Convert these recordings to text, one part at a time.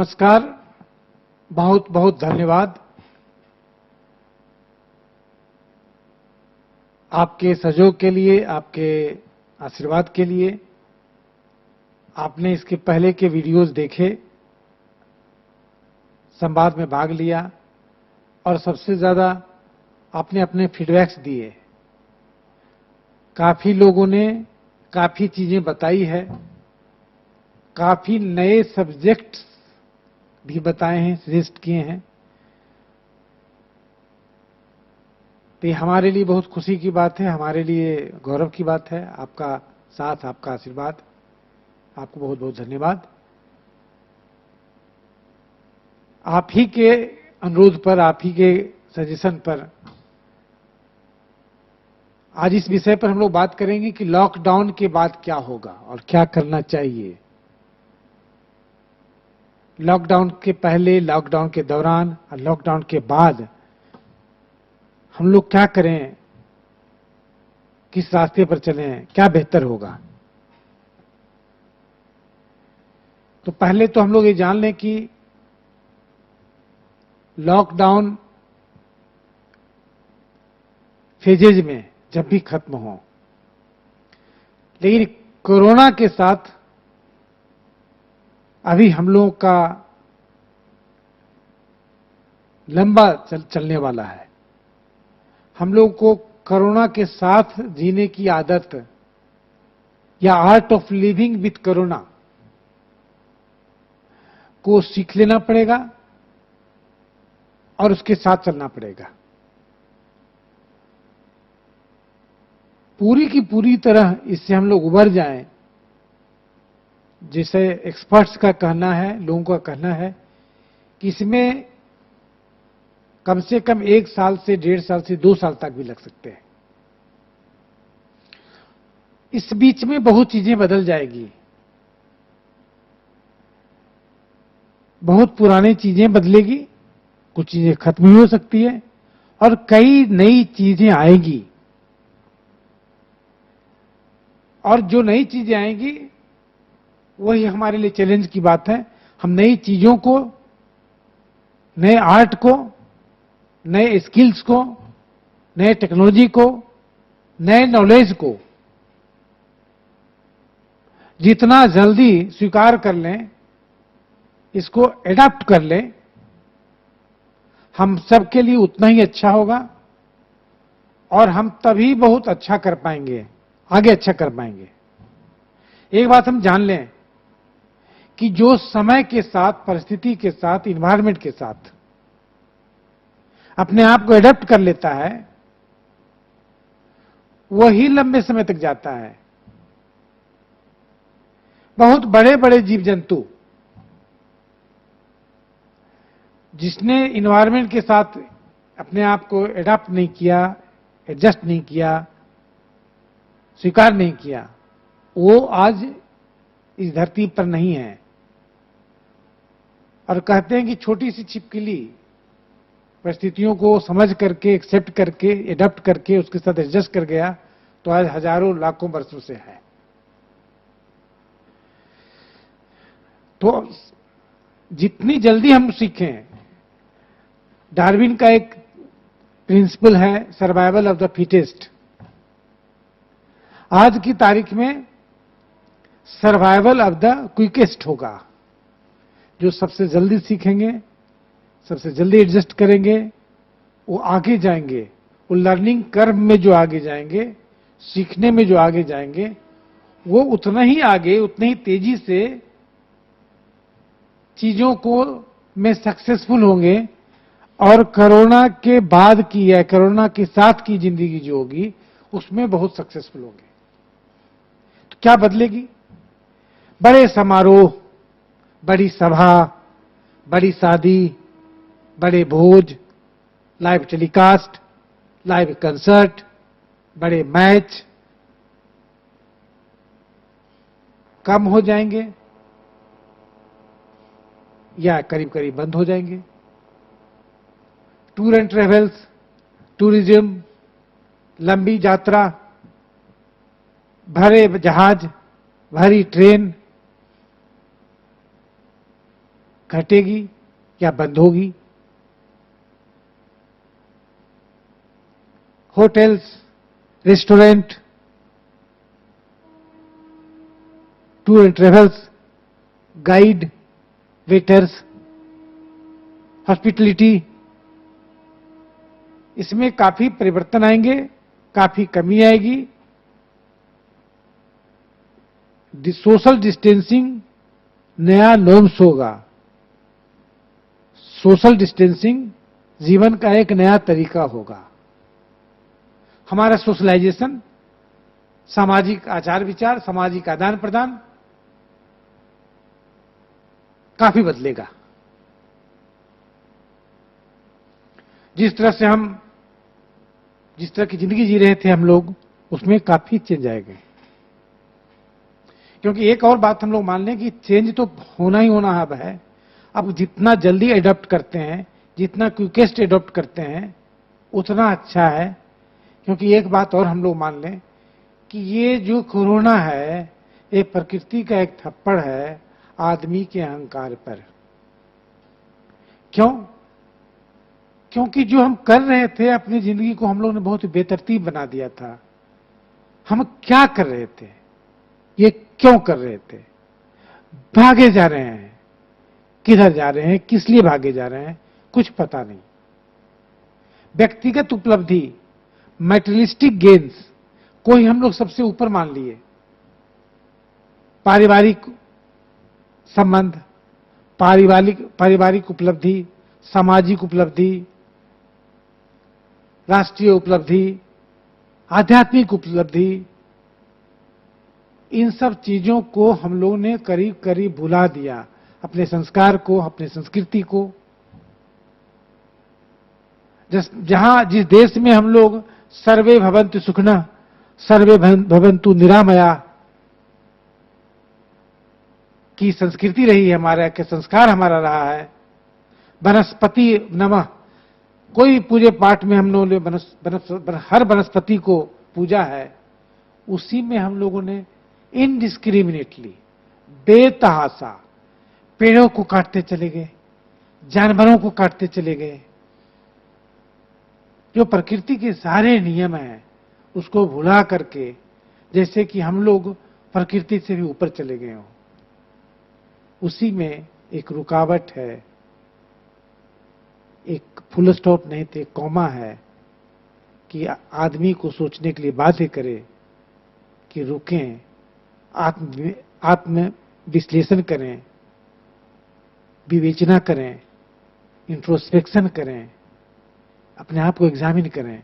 नमस्कार, बहुत बहुत धन्यवाद। आपके सहयोग के लिए, आपके आशीर्वाद के लिए। आपने इसके पहले के वीडियोस देखे, संवाद में भाग लिया और सबसे ज्यादा आपने अपने फीडबैक्स दिए। काफी लोगों ने काफी चीजें बताई है, काफी नए सब्जेक्ट्स भी बताए हैं, सजेस्ट किए हैं। तो ये हमारे लिए बहुत खुशी की बात है, हमारे लिए गौरव की बात है। आपका साथ, आपका आशीर्वाद, आपको बहुत बहुत धन्यवाद। आप ही के अनुरोध पर, आप ही के सजेशन पर आज इस विषय पर हम लोग बात करेंगे कि लॉकडाउन के बाद क्या होगा और क्या करना चाहिए। लॉकडाउन के पहले, लॉकडाउन के दौरान और लॉकडाउन के बाद हम लोग क्या करें, किस रास्ते पर चलें, क्या बेहतर होगा। तो पहले तो हम लोग ये जान लें कि लॉकडाउन फेजेज में जब भी खत्म हो, लेकिन कोरोना के साथ अभी हम लोगों का लंबा चलने वाला है। हम लोग को कोरोना के साथ जीने की आदत या art of living with corona को सीख लेना पड़ेगा और उसके साथ चलना पड़ेगा। पूरी की पूरी तरह इससे हम लोग उबर जाएं, जिसे एक्सपर्ट्स का कहना है, लोगों का कहना है कि इसमें कम से कम 1 साल से 1.5 साल से 2 साल तक भी लग सकते हैं। इस बीच में बहुत चीजें बदल जाएगी, बहुत पुरानी चीजें बदलेगी, कुछ चीजें खत्म भी हो सकती है और कई नई चीजें आएगी। और जो नई चीजें आएंगी वही हमारे लिए चैलेंज की बात है। हम नई चीजों को, नए आर्ट को, नए स्किल्स को, नए टेक्नोलॉजी को, नए नॉलेज को जितना जल्दी स्वीकार कर लें, इसको एडॉप्ट कर लें, हम सबके लिए उतना ही अच्छा होगा और हम तभी बहुत अच्छा कर पाएंगे, आगे अच्छा कर पाएंगे। एक बात हम जान लें कि जो समय के साथ, परिस्थिति के साथ, इन्वायरमेंट के साथ अपने आप को एडॉप्ट कर लेता है, वही लंबे समय तक जाता है। बहुत बड़े बड़े जीव जंतु जिसने इन्वायरमेंट के साथ अपने आप को एडॉप्ट नहीं किया, एडजस्ट नहीं किया, स्वीकार नहीं किया, वो आज इस धरती पर नहीं है। और कहते हैं कि छोटी सी छिपकली परिस्थितियों को समझ करके, एक्सेप्ट करके, एडॉप्ट करके, उसके साथ एडजस्ट कर गया तो आज हजारों लाखों वर्षों से है। तो जितनी जल्दी हम सीखें, डार्विन का एक प्रिंसिपल है, सर्वाइवल ऑफ द फिटेस्ट। आज की तारीख में सर्वाइवल ऑफ द क्विकेस्ट होगा। जो सबसे जल्दी सीखेंगे, सबसे जल्दी एडजस्ट करेंगे, वो आगे जाएंगे। वो लर्निंग कर्व में जो आगे जाएंगे, सीखने में जो आगे जाएंगे, वो उतना ही आगे, उतनी ही तेजी से चीजों को में सक्सेसफुल होंगे और कोरोना के बाद की या कोरोना के साथ की जिंदगी जो होगी उसमें बहुत सक्सेसफुल होंगे। तो क्या बदलेगी? बड़े समारोह, बड़ी सभा, बड़ी शादी, बड़े भोज, लाइव टेलीकास्ट, लाइव कंसर्ट, बड़े मैच कम हो जाएंगे या करीब करीब बंद हो जाएंगे। टूर एंड ट्रेवल्स, टूरिज्म, लंबी यात्रा, भरे जहाज, भरी ट्रेन, घटेगी या बंद होगी। Hotels, restaurant, tour and travels, guide, waiters, hospitality, इसमें काफी परिवर्तन आएंगे, काफी कमी आएगी। सोशल डिस्टेंसिंग नया नॉर्म्स होगा। सोशल डिस्टेंसिंग जीवन का एक नया तरीका होगा। हमारा सोशलाइजेशन, सामाजिक आचार विचार, सामाजिक आदान प्रदान काफी बदलेगा। जिस तरह की जिंदगी जी रहे थे हम लोग, उसमें काफी चेंज आएंगे। क्योंकि एक और बात हम लोग मान लें कि चेंज तो होना ही होना अब है। अब जितना जल्दी एडॉप्ट करते हैं, जितना क्विकेस्ट एडॉप्ट करते हैं, उतना अच्छा है। क्योंकि एक बात और हम लोग मान लें कि ये जो कोरोना है, ये प्रकृति का एक थप्पड़ है आदमी के अहंकार पर। क्यों? क्योंकि जो हम कर रहे थे अपनी जिंदगी को, हम लोग ने बहुत बेतरतीब बना दिया था। हम क्या कर रहे थे, ये क्यों कर रहे थे? भागे जा रहे हैं। किधर जा रहे हैं, किस लिए भागे जा रहे हैं, कुछ पता नहीं। व्यक्तिगत उपलब्धि, मैटेरियलिस्टिक गेन्स को ही हम लोग सबसे ऊपर मान लिए। पारिवारिक संबंध, पारिवारिक उपलब्धि, सामाजिक उपलब्धि, राष्ट्रीय उपलब्धि, आध्यात्मिक उपलब्धि, इन सब चीजों को हम लोगों ने करीब करीब भुला दिया। अपने संस्कार को, अपने संस्कृति को। जिस देश में हम लोग सर्वे भवन्तु सुखिनः, सर्वे भवन्तु निरामया की संस्कृति रही है, हमारा के संस्कार हमारा रहा है, वनस्पति नमः, कोई पूजे पाठ में हम लोगों ने हर वनस्पति को पूजा है, उसी में हम लोगों ने इनडिस्क्रिमिनेटली, बेतहाशा पेड़ों को काटते चले गए, जानवरों को काटते चले गए। जो प्रकृति के सारे नियम हैं उसको भुला करके, जैसे कि हम लोग प्रकृति से भी ऊपर चले गए हों। उसी में एक रुकावट है, एक फुल स्टॉप नहीं थे, कॉमा है कि आदमी को सोचने के लिए बाध्य करे कि रुकें, आत्म विश्लेषण करें, विवेचना करें, इंट्रोस्पेक्शन करें, अपने आप को एग्जामिन करें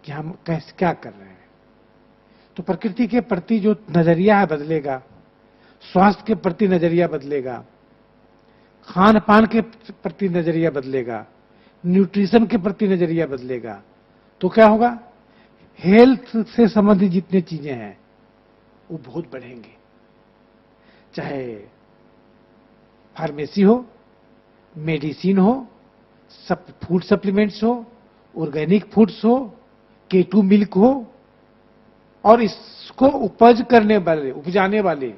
कि हम कैसे क्या कर रहे हैं। तो प्रकृति के प्रति जो नजरिया है बदलेगा, स्वास्थ्य के प्रति नजरिया बदलेगा, खान पान के प्रति नजरिया बदलेगा, न्यूट्रिशन के प्रति नजरिया बदलेगा। तो क्या होगा, हेल्थ से संबंधित जितने चीजें हैं वो बहुत बढ़ेंगे। चाहे फार्मेसी हो, मेडिसिन हो, फूड सप्लीमेंट्स हो, ऑर्गेनिक फूड्स हो, केटू मिल्क हो, और इसको उपजाने वाले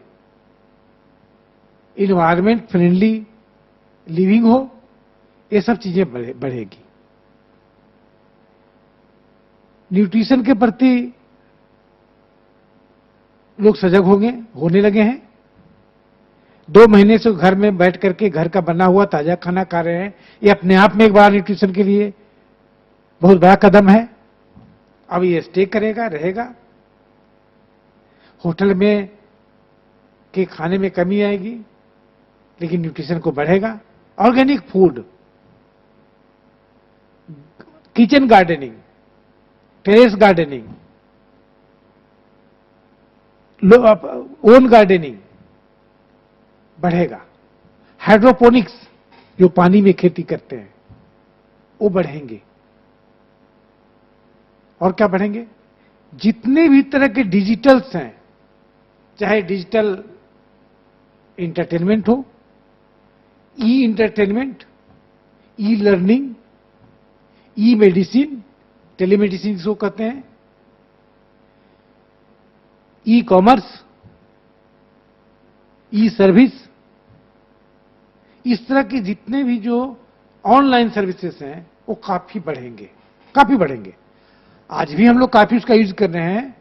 इन्वायरमेंट फ्रेंडली लिविंग हो, ये सब चीजें बढ़ेगी। न्यूट्रिशन के प्रति लोग सजग होने लगे हैं। 2 महीने से घर में बैठ करके घर का बना हुआ ताजा खाना खा रहे हैं। ये अपने आप में एक बार न्यूट्रिशन के लिए बहुत बड़ा कदम है। अब ये स्टे करेगा, रहेगा। होटल में के खाने में कमी आएगी, लेकिन न्यूट्रिशन को बढ़ेगा। Organic food, kitchen gardening, terrace gardening, own gardening बढ़ेगा। हाइड्रोपोनिक्स, जो पानी में खेती करते हैं, वो बढ़ेंगे। और क्या बढ़ेंगे, जितने भी तरह के डिजिटल्स हैं, चाहे डिजिटल इंटरटेनमेंट हो, ई इंटरटेनमेंट, ई लर्निंग, ई मेडिसिन, टेलीमेडिसिन जिसको कहते हैं, ई कॉमर्स, ई सर्विस, इस तरह के जितने भी जो ऑनलाइन सर्विसेज हैं वो काफी बढ़ेंगे, काफी बढ़ेंगे। आज भी हम लोग काफी उसका यूज कर रहे हैं,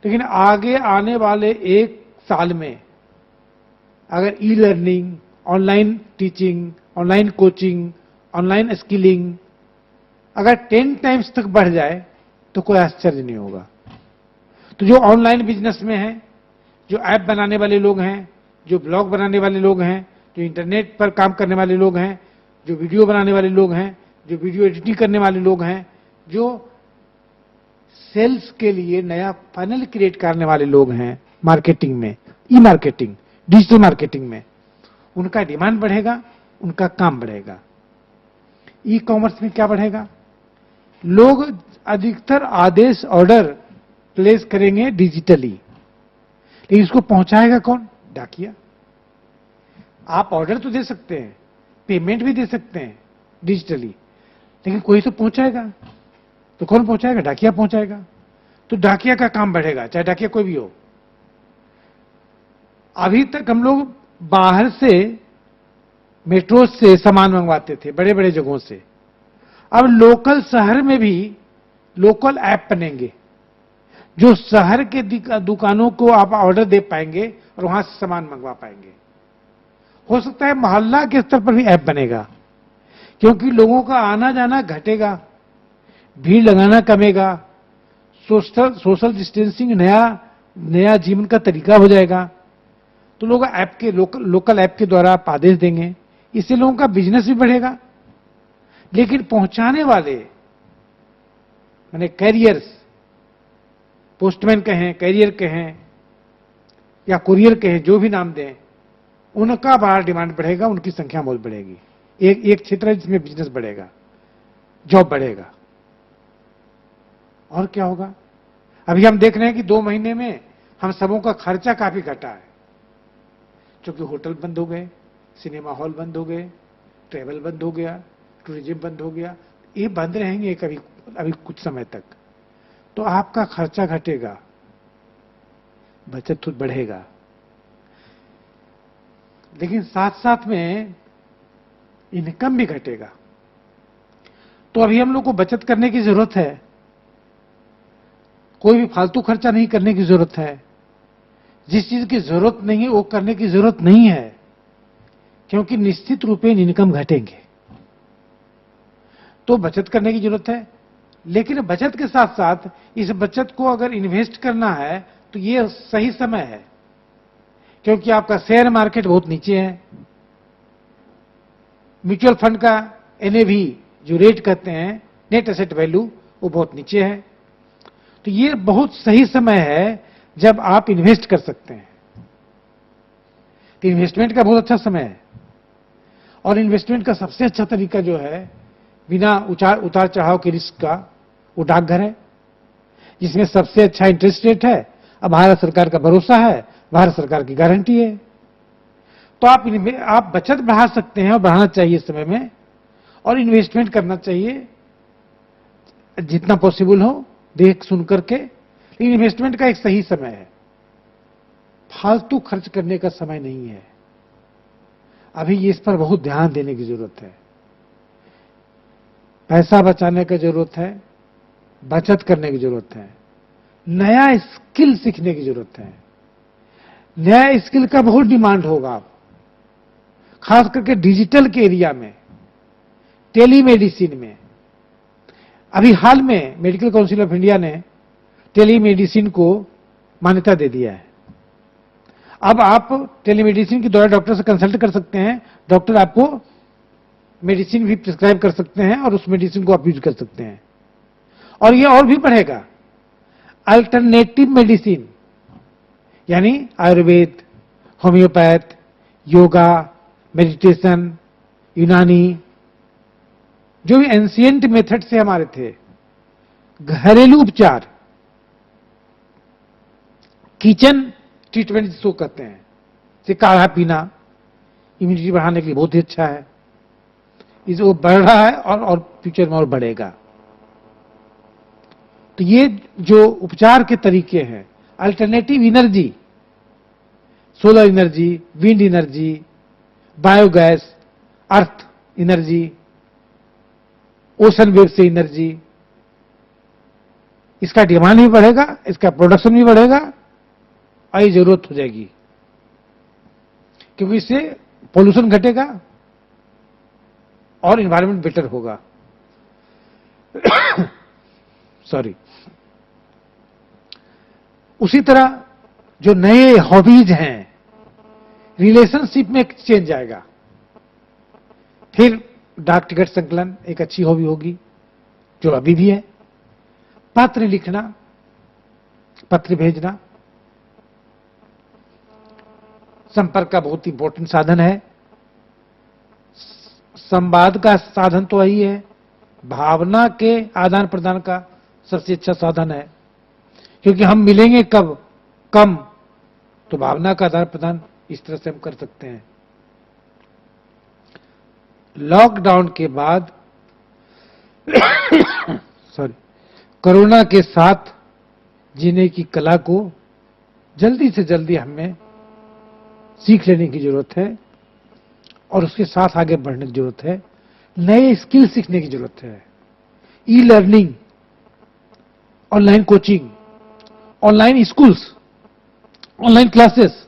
लेकिन आगे आने वाले 1 साल में अगर e learning, online teaching, online coaching, online skilling अगर 10 टाइम्स तक बढ़ जाए तो कोई आश्चर्य नहीं होगा। तो जो ऑनलाइन बिजनेस में है, जो ऐप बनाने वाले लोग हैं, जो ब्लॉग बनाने वाले लोग हैं, जो इंटरनेट पर काम करने वाले लोग हैं, जो वीडियो बनाने वाले लोग हैं, जो वीडियो एडिटिंग करने वाले लोग हैं, जो सेल्स के लिए नया फनल क्रिएट करने वाले लोग हैं मार्केटिंग में, ई मार्केटिंग, डिजिटल मार्केटिंग में, उनका डिमांड बढ़ेगा, उनका काम बढ़ेगा। ई कॉमर्स में क्या बढ़ेगा? लोग अधिकतर आदेश ऑर्डर प्लेस करेंगे डिजिटली, लेकिन इसको पहुंचाएगा कौन? डाकिया। आप ऑर्डर तो दे सकते हैं, पेमेंट भी दे सकते हैं डिजिटली, लेकिन कोई तो पहुंचाएगा। तो कौन पहुंचाएगा? डाकिया पहुंचाएगा। तो डाकिया का काम बढ़ेगा, चाहे डाकिया कोई भी हो। अभी तक हम लोग बाहर से मेट्रो से सामान मंगवाते थे, बड़े बड़े जगहों से। अब लोकल शहर में भी लोकल ऐप बनेंगे, जो शहर के दुकानों को आप ऑर्डर दे पाएंगे और वहां से सामान मंगवा पाएंगे। हो सकता है मोहल्ला के स्तर पर भी ऐप बनेगा, क्योंकि लोगों का आना जाना घटेगा, भीड़ लगाना कमेगा, सोशल डिस्टेंसिंग नया जीवन का तरीका हो जाएगा। तो लोग ऐप के लोकल ऐप के द्वारा आप आदेश देंगे, इससे लोगों का बिजनेस भी बढ़ेगा। लेकिन पहुंचाने वाले माने कैरियर्स, पोस्टमैन कहें, कैरियर कहें या कुरियर कहें, जो भी नाम दें, उनका बाहर डिमांड बढ़ेगा, उनकी संख्या बहुत बढ़ेगी। एक क्षेत्र है जिसमें बिजनेस बढ़ेगा, जॉब बढ़ेगा। और क्या होगा? अभी हम देख रहे हैं कि 2 महीने में हम सबों का खर्चा काफी घटा है, क्योंकि होटल बंद हो गए, सिनेमा हॉल बंद हो गए, ट्रेवल बंद हो गया, टूरिज्म बंद हो गया। ये बंद रहेंगे अभी कुछ समय तक, तो आपका खर्चा घटेगा, बचत तो बढ़ेगा। लेकिन साथ साथ में इनकम भी घटेगा। तो अभी हम लोग को बचत करने की जरूरत है, कोई भी फालतू खर्चा नहीं करने की जरूरत है। जिस चीज की जरूरत नहीं है वो करने की जरूरत नहीं है, क्योंकि निश्चित रूप से इनकम घटेंगे। तो बचत करने की जरूरत है, लेकिन बचत के साथ साथ इस बचत को अगर इन्वेस्ट करना है तो ये सही समय है, क्योंकि आपका शेयर मार्केट बहुत नीचे है, म्यूचुअल फंड का एनएवी जो रेट कहते हैं, नेट एसेट वैल्यू, वो बहुत नीचे है। तो ये बहुत सही समय है जब आप इन्वेस्ट कर सकते हैं। तो इन्वेस्टमेंट का बहुत अच्छा समय है, और इन्वेस्टमेंट का सबसे अच्छा तरीका जो है बिना उतार चढ़ाव के रिस्क का, वो डाकघर है, जिसमें सबसे अच्छा इंटरेस्ट रेट है। अब भारत सरकार का भरोसा है, भारत सरकार की गारंटी है। तो आप बचत बढ़ा सकते हैं, और बढ़ाना चाहिए इस समय में, और इन्वेस्टमेंट करना चाहिए जितना पॉसिबल हो, देख सुन करके। लेकिन इन्वेस्टमेंट का एक सही समय है, फालतू खर्च करने का समय नहीं है। अभी इस पर बहुत ध्यान देने की जरूरत है, पैसा बचाने की जरूरत है, बचत करने की जरूरत है, नया स्किल सीखने की जरूरत है। नया स्किल का बहुत डिमांड होगा, खास करके डिजिटल के एरिया में, टेलीमेडिसिन में। अभी हाल में मेडिकल काउंसिल ऑफ इंडिया ने टेलीमेडिसिन को मान्यता दे दिया है। अब आप टेलीमेडिसिन के द्वारा डॉक्टर से कंसल्ट कर सकते हैं, डॉक्टर आपको मेडिसिन भी प्रिस्क्राइब कर सकते हैं, और उस मेडिसिन को आप यूज कर सकते हैं। और ये और भी बढ़ेगा, अल्टरनेटिव मेडिसिन, यानी आयुर्वेद, होम्योपैथ, योगा, मेडिटेशन, यूनानी, जो भी एंशिएंट मेथड से हमारे थे, घरेलू उपचार, किचन ट्रीटमेंट जिसको कहते हैं, जैसे काढ़ा पीना, इम्यूनिटी बढ़ाने के लिए बहुत ही अच्छा है। इस वो बढ़ रहा है, और फ्यूचर में और बढ़ेगा। तो ये जो उपचार के तरीके हैं, alternative energy, solar energy, wind energy, biogas, earth energy, ocean wave से एनर्जी, इसका डिमांड भी बढ़ेगा, इसका प्रोडक्शन भी बढ़ेगा और ये जरूरत हो जाएगी, क्योंकि इससे पोल्यूशन घटेगा और एनवायरनमेंट बेटर होगा। सॉरी। उसी तरह जो नए हॉबीज हैं, रिलेशनशिप में एक चेंज आएगा। फिर डाक टिकट संकलन एक अच्छी हॉबी होगी, जो अभी भी है। पत्र लिखना, पत्र भेजना संपर्क का बहुत इंपॉर्टेंट साधन है। संवाद का साधन तो वही है, भावना के आदान प्रदान का सबसे अच्छा साधन है, क्योंकि हम मिलेंगे कब, कम, तो भावना का आदान प्रदान इस तरह से हम कर सकते हैं। लॉकडाउन के बाद सॉरी, कोरोना के साथ जीने की कला को जल्दी से जल्दी हमें सीख लेने की जरूरत है और उसके साथ आगे बढ़ने की जरूरत है। नए स्किल सीखने की जरूरत है। E learning, online coaching, online schools, online classes,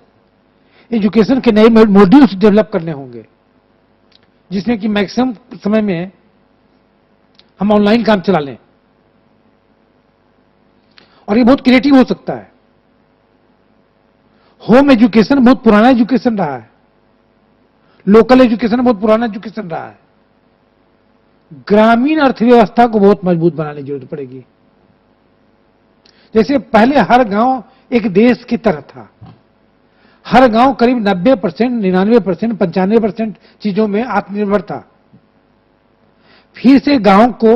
education के नए मॉड्यूल्स डेवलप करने होंगे, जिसमें कि मैक्सिमम समय में हम ऑनलाइन काम चला लें। और ये बहुत क्रिएटिव हो सकता है। होम एजुकेशन बहुत पुराना एजुकेशन रहा है, लोकल एजुकेशन बहुत पुराना एजुकेशन रहा है। ग्रामीण अर्थव्यवस्था को बहुत मजबूत बनाने की जरूरत पड़ेगी। जैसे पहले हर गांव एक देश की तरह था, हर गांव करीब 90%, 99%, 95% चीजों में आत्मनिर्भर था। फिर से गांव को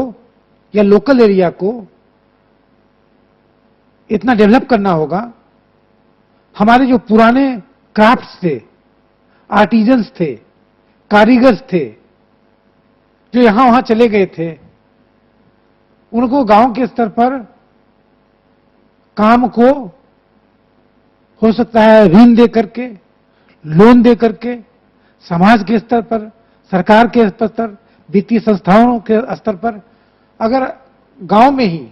या लोकल एरिया को इतना डेवलप करना होगा। हमारे जो पुराने क्राफ्ट्स थे, आर्टिजन्स थे, कारीगर्स थे, जो यहां वहां चले गए थे, उनको गांव के स्तर पर काम को हो सकता है ऋण दे करके, लोन दे करके, समाज के स्तर पर, सरकार के स्तर पर, वित्तीय संस्थाओं के स्तर पर, अगर गांव में ही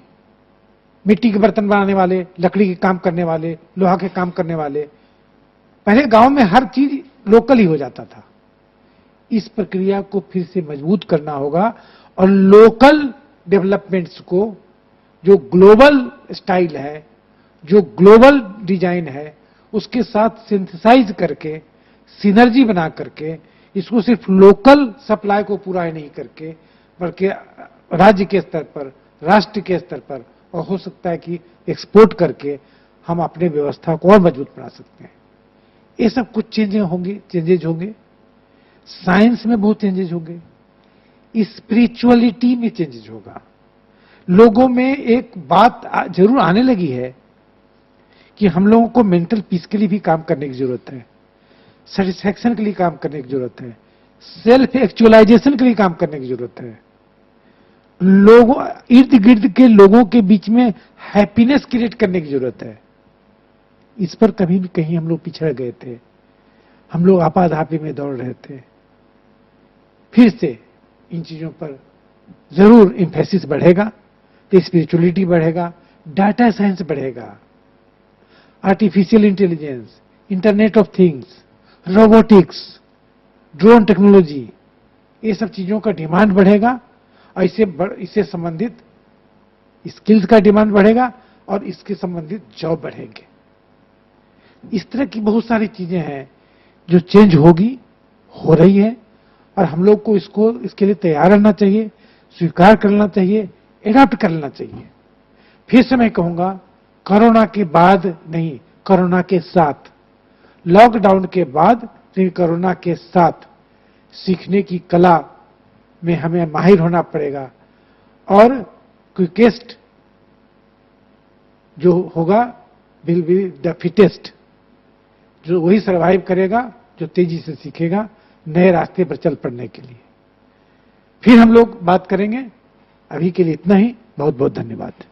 मिट्टी के बर्तन बनाने वाले, लकड़ी के काम करने वाले, लोहा के काम करने वाले, पहले गांव में हर चीज लोकल ही हो जाता था। इस प्रक्रिया को फिर से मजबूत करना होगा और लोकल डेवलपमेंट्स को, जो ग्लोबल स्टाइल है, जो ग्लोबल डिजाइन है, उसके साथ सिंथेसाइज करके, सिनर्जी बना करके, इसको सिर्फ लोकल सप्लाई को पूरा ही नहीं करके, बल्कि राज्य के स्तर पर, राष्ट्र के स्तर पर, और हो सकता है कि एक्सपोर्ट करके हम अपने व्यवस्था को और मजबूत बना सकते हैं। ये सब कुछ चेंजेज होंगे। साइंस में बहुत चेंजेज होंगे, स्पिरिचुअलिटी में चेंजेज होगा। लोगों में एक बात जरूर आने लगी है कि हम लोगों को मेंटल पीस के लिए भी काम करने की जरूरत है, सेटिस्फैक्शन के लिए काम करने की जरूरत है, सेल्फ एक्चुअलाइजेशन के लिए काम करने की जरूरत है। लोगों, इर्द गिर्द के लोगों के बीच में हैप्पीनेस क्रिएट करने की जरूरत है। इस पर कभी भी कहीं हम लोग पिछड़ गए थे, हम लोग आपाधापी में दौड़ रहे थे। फिर से इन चीजों पर जरूर एम्फेसिस बढ़ेगा, तो स्पिरिचुअलिटी बढ़ेगा, डाटा साइंस बढ़ेगा, artificial intelligence, internet of things, robotics, drone technology, ये सब चीजों का डिमांड बढ़ेगा और इससे संबंधित स्किल्स का डिमांड बढ़ेगा और इसके संबंधित जॉब बढ़ेंगे। इस तरह की बहुत सारी चीजें हैं जो चेंज होगी, हो रही है, और हम लोग को इसके लिए तैयार रहना चाहिए, स्वीकार कर लेना चाहिए, एडॉप्ट कर लेना चाहिए। फिर से मैं कहूंगा, कोरोना के बाद नहीं, कोरोना के साथ, लॉकडाउन के बाद नहीं, कोरोना के साथ सीखने की कला में हमें माहिर होना पड़ेगा। और क्विकेस्ट जो होगा विल बी द फिटेस्ट, जो वही सरवाइव करेगा जो तेजी से सीखेगा नए रास्ते पर चल पड़ने के लिए। फिर हम लोग बात करेंगे। अभी के लिए इतना ही। बहुत बहुत धन्यवाद।